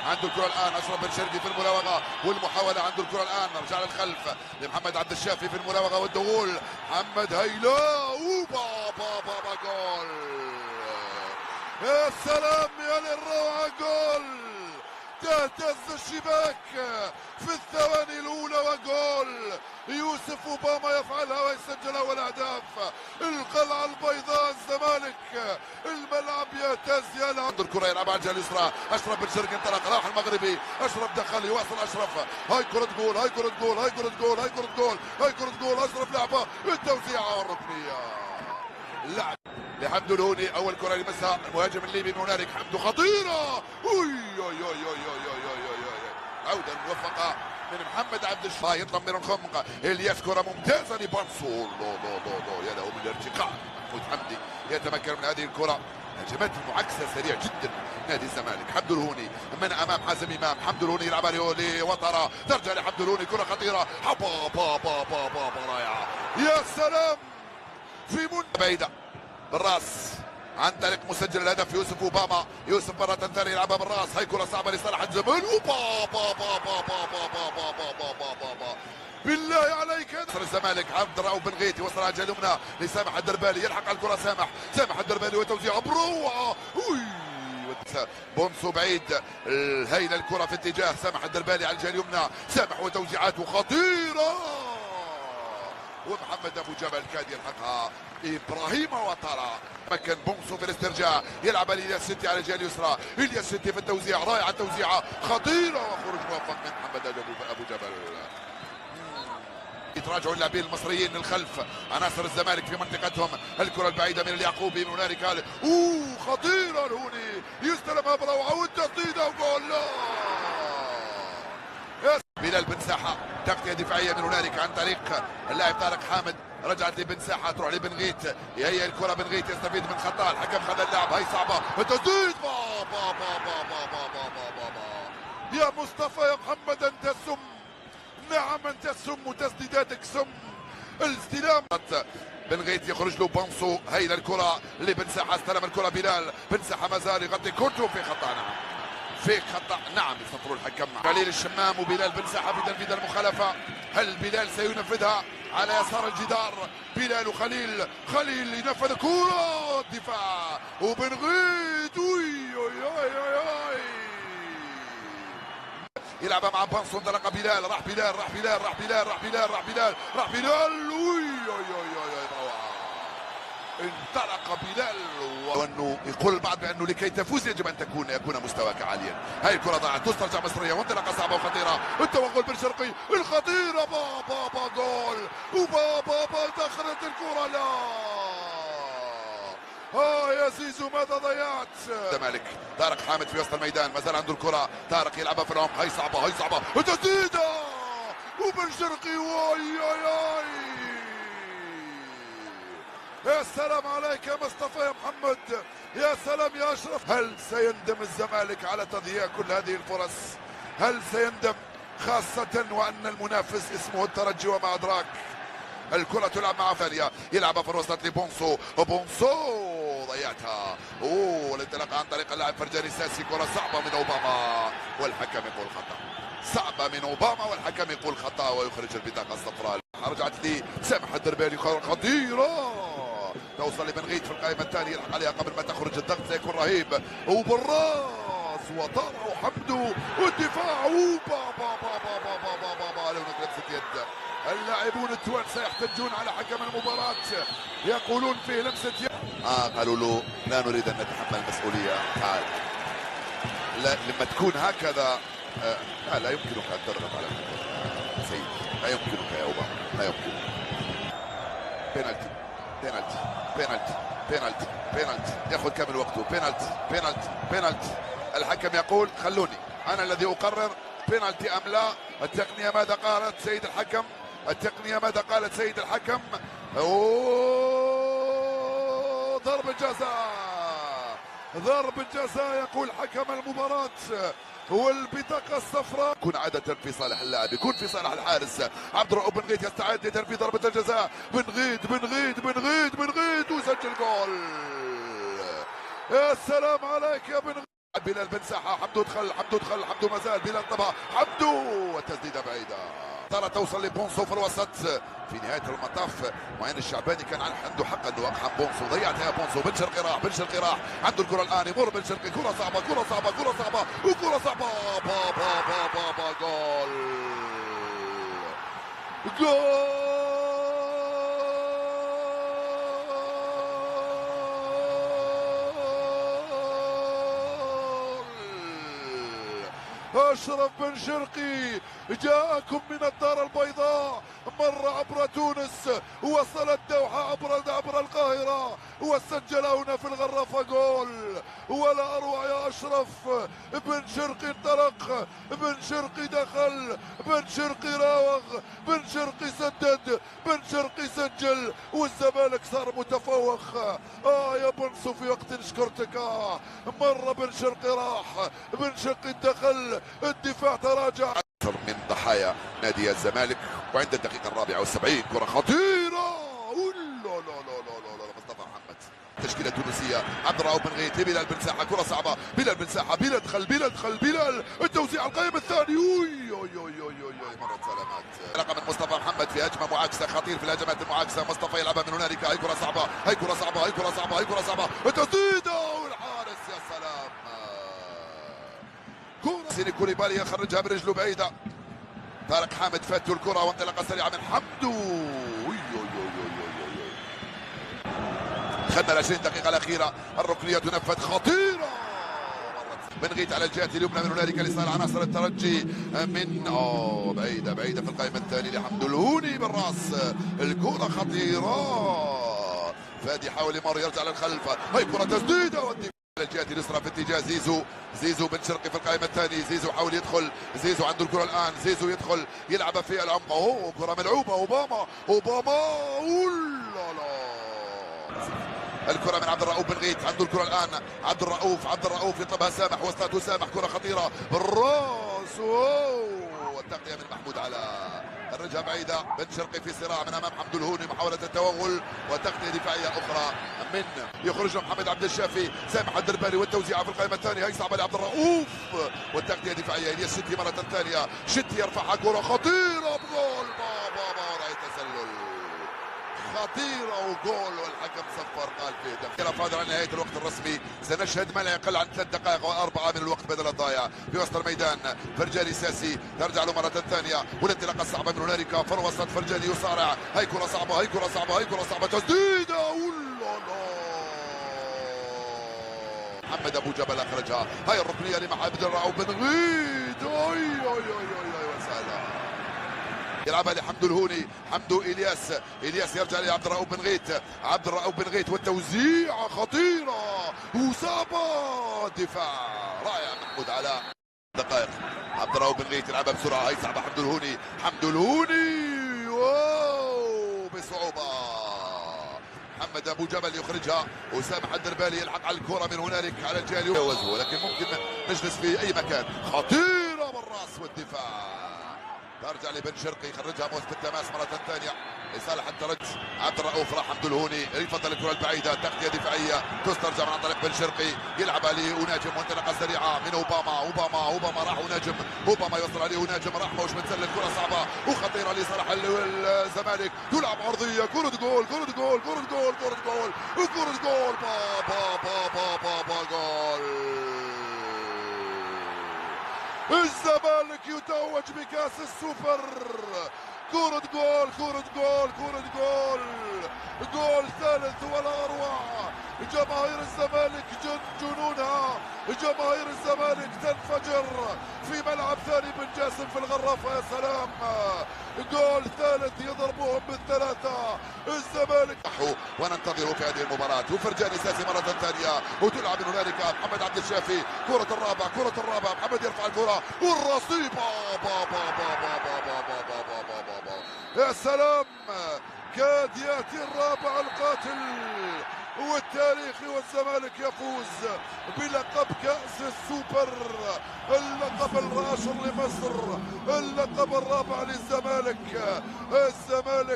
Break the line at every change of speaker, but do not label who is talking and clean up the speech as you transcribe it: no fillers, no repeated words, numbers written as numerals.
عنده الكره الان اشرف بن شرقي في المراوغه والمحاوله، عنده الكره الان رجع للخلف لمحمد عبد الشافي في المراوغه والدخول. محمد هيلا اوبا بابا جول. يا سلام يا للروعه، جول تهتز الشباك في الثواني الاولى وجول. يوسف اوباما يفعلها ويسجل اول اهداف. القلعه البيضاء الزمالك، الملعب يهتز. يا عنده الكره يلعب على الجهه اليسرى، اشرف بن شرقي انطلق راح المغربي، اشرف دخل يواصل اشرف. هاي كره جول، هاي كره جول، هاي كره جول، هاي كره جول، هاي كره جول. اشرف لعبه التوزيعه والركنيه. اللعب لحمد الهوني، اول كره يلمسها المهاجم الليبي من هنالك. حمدو خطيره، عوده موفقه من محمد عبد الشافي، يطلب من الخنقه. الياس كره ممتازه لبانسو، يا له من الارتقاء. محمود حمدي يتمكن من هذه الكره. هجمات المعاكسه سريع جدا نادي الزمالك. حمد الهوني من امام حازم امام، حمد الهوني يلعب لوترة، ترجع لحمد الهوني، كره خطيره. با رائعه، يا سلام في منتهى بعيده بالراس عن طريق مسجل الهدف يوسف اوباما. يوسف مرة ثانية يلعبها بالراس، هاي كرة صعبة لصالح الزمالك. بالله عليك نصر الزمالك. عبد الرؤوف بن غيتي وصل على الجهة اليمنى لسامح الدربالي، يلحق على الكرة سامح الدربالي وتوزيعه بروعة. بونسو بعيد، الهيلة الكرة في اتجاه سامح الدربالي على الجهة اليمنى. سامح وتوزيعاته خطيرة، ومحمد ابو جبل كاد يلحقها. ابراهيم وطرى مكن بونسو في الاسترجاع، يلعب الياس سيتي على الجهه اليسرى. الياس سيتي في التوزيع، رائعه التوزيعه خطيره، وخروج موفق من محمد ابو جبل. يتراجعوا اللاعبين المصريين للخلف، عناصر الزمالك في منطقتهم. الكره البعيده من اليعقوبي من هنالك، خطيره الهوني، يستلمها بروعه والتسديده وجول. بلال بن ساحه، تغطيه دفاعيه من هنالك عن طريق اللاعب طارق حامد، رجعت لبن ساحه تروح لبن غيت. هي الكره بن غيت يستفيد من خطا الحكم، خذ اللعب، هاي صعبه التسديد. يا مصطفى يا محمد انت سم، نعم انت سم وتسديداتك سم. الاستلام بن غيت يخرج له بانسو، هي الكره لبن ساحه، استلم الكره بلال بن ساحه ما زال يغطي كورته في خطا. في خطأ نعم يستطر الحكم. خليل الشمام وبلال بن ساحة في تنفيذ المخالفة. هل بلال سينفذها على يسار الجدار؟ بلال وخليل ينفذ كرة الدفاع وبن غيت يلعب مع بانسو، انطلق بلال، راح بلال انطلق بلال. وانه يقول البعض بانه لكي تفوز يجب ان يكون مستواك عاليا. هاي الكره ضاعت، تسترجع مصريه وانطلاقه صعبه وخطيره. التوغل بن شرقي الخطيره، بابا جول، وبابا دخلت الكره. لا يا زيزو ماذا ضيعت؟ الزمالك طارق حامد في وسط الميدان، ما زال عنده الكره، طارق يلعبها في العمق، هاي صعبه وتسديده وبن شرقي. يا سلام عليك يا مصطفى يا محمد، يا سلام يا اشرف. هل سيندم الزمالك على تضييع كل هذه الفرص؟ هل سيندم، خاصة وان المنافس اسمه الترجي وما ادراك؟ الكرة تلعب مع فاليا، يلعبها في الوسط لبونسو، ضيعتها. الانطلاق عن طريق اللاعب فرجاني الساسي، كرة صعبة من اوباما والحكم يقول خطأ. صعبة من اوباما والحكم يقول خطأ ويخرج البطاقة الصفراء. رجعت لي سامح الدربالي، خطيرة توصل لبن غيت في القائمة الثانية، يلحق عليها قبل ما تخرج، الضغط سيكون رهيب. وبالراس وطارق وحمدو والدفاع لمسة يد. اللاعبون التوانسه يحتجون على حكم المباراة، يقولون فيه لمسة يد. قالوا له لا نريد ان نتحمل المسؤولية، تعال. لا لما تكون هكذا لا يمكنك ان تضغط على الحكم سيد، لا يمكنك يا اوباما، لا يمكنك. بينالتي ياخذ كامل وقته. بينالتي الحكم يقول خلوني انا الذي اقرر بينالتي ام لا. التقنيه ماذا قالت سيد الحكم؟ ضرب الجزاء يقول حكم المباراة، والبطاقة الصفراء يكون عادة في صالح اللاعب، يكون في صالح الحارس. عبد الرؤوف بن غيت يستعد لتنفيذ ضربة الجزاء. بن غيت وسجل جول. يا سلام عليك يا بن غيت. بلال بن ساحه، حمدو دخل، حمدو ما زال، بلال طبها، حمدو والتسديده بعيده. ترى توصل لبونسو في الوسط في نهايه المطاف. معين الشعباني كان عنده حق انه اقحم بونسو، ضيعتها بونسو. بن شرقي راح عنده الكره الان، يمر بن شرقي، كره صعبه وكره صعبه. با جول أشرف بن شرقي جاءكم من الدار البيضاء، مر عبر تونس، وصل الدوحة عبر القاهرة، وسجل هنا في الغرافة جول. ولا أروع يا أشرف. بن شرقي انطلق، بن شرقي دخل، بن شرقي راوغ، بن شرقي سدد، بن شرقي سجل، والزمالك صار متفوق. يا بنسو في وقت شكرتك. مر بن شرقي راح، بن شرقي دخل، الدفاع تراجع. أكثر من ضحايا نادي الزمالك. وعند الدقيقة 74 كرة خطيرة. مصطفى محمد، تشكيلة تونسية، عبد الرؤوف بن غيث، بلال بن ساحة، كرة صعبة، بلال بن ساحة، بلال دخل، التوزيع على القائم الثاني. مرت سلامات. رقم من مصطفى محمد في هجمة معاكسة، خطير في الهجمات المعاكسة. مصطفى يلعبها من هنالك، هاي كرة صعبة، التسديدة والحارس، يا سلام. كرة سيني كوليبالي يخرجها برجله بعيدة. طارق حامد فات الكرة وانطلاقة سريعة من حمدو. دخلنا ال 20 دقيقة الأخيرة، الركنية تنفذ خطيرة. بن غيث على الجهة اليمنى من هنالك لصالح عناصر الترجي، من بعيدة في القائمة الثاني لحمدو الهوني بالراس. الكرة خطيرة. فادي حاول يمر، يرجع للخلف، هاي كرة تسديدة على الجهة اليسرى في اتجاه زيزو بن شرقي في القائمة الثاني. زيزو حاول يدخل، زيزو عنده الكرة الآن، زيزو يدخل يلعب في العمق. كرة ملعوبة، أوباما الكرة من عبد الرؤوف بن غيث، عنده الكرة الآن، عبد الرؤوف يطلبها سامح، وصلته سامح، كرة خطيرة بالراس. والتغطية من محمود على الرجعة بعيدة. بن شرقي في صراع من امام حمدو الهوني، محاولة التوغل وتغطية دفاعية اخرى من يخرج محمد عبد الشافي. سامح الدربالي والتوزيع في القائمة الثانية، هي صعبة لعبد الرؤوف والتغطية دفاعية. الياس شتي مرة ثانية، شتي يرفعها، كرة خطيرة بجول. رأي تسلل خطيرة وجول، والحكم صفر قال فيه دقيقة فاضل عن نهاية الوقت الرسمي. سنشهد ما لا يقل عن 3 دقائق و4 من الوقت بدل الضايع في وسط الميدان. فرجاني ساسي ترجع له مرة ثانية، والانطلاقة الصعبة من هنالك في الوسط. فرجاني يصارع، هي كرة صعبة، تسديدة. محمد ابو جبل اخرجها، هاي الركنية لمحمد الرؤوف بن غيث. وسهلا يلعبها لحمدو الهوني، حمدو الياس يرجع لعبد الرؤوف بن غيث، والتوزيع خطيره وصعبه. دفاع رائع محمود علاء. دقائق عبد الرؤوف بن غيث يلعبها بسرعه، هي صعبه. حمدو الهوني بصعوبه. محمد ابو جبل يخرجها، وسامح الدربالي يلحق على الكره من هنالك على الجهه اليمنى، ولكن ممكن نجلس في اي مكان. خطيره بالراس والدفاع. ترجع لبن شرقي، يخرجها موس بالتماس مرة ثانية لصالح الترجي. عبد الرؤوف راح حمدو الهوني، يفضل الكرة البعيدة، تغطية دفاعية تسترجع عن طريق بن شرقي، يلعبها لأوناجم وانطلاقة سريعة من أوباما راح أوناجم، أوباما يوصل عليه أوناجم، راح موش بتسلل، الكرة صعبة وخطيرة لصالح الزمالك، تلعب عرضية، كرة جول. جول. الزمالك يتوج بكاس السوبر. كرة جول ثالث ولا اروع. جماهير الزمالك جنونها، جماهير الزمالك تنفجر في ملعب ثاني بن جاسم في الغرافة. يا سلام، جول ثالث يضربوهم بالثلاثة الزمالك. وننتظره في هذه المباراة. وفرجاني ساسي مرة ثانية، وتلعب من هنالك محمد عبد الشافي، كرة الرابع، محمد يرفع الكرة والرصيب. يا سلام، كاد ياتي الرابع القاتل والتاريخي، والزمالك يفوز بلقب كأس السوبر، اللقب العاشر لمصر، اللقب الرابع للزمالك. الزمالك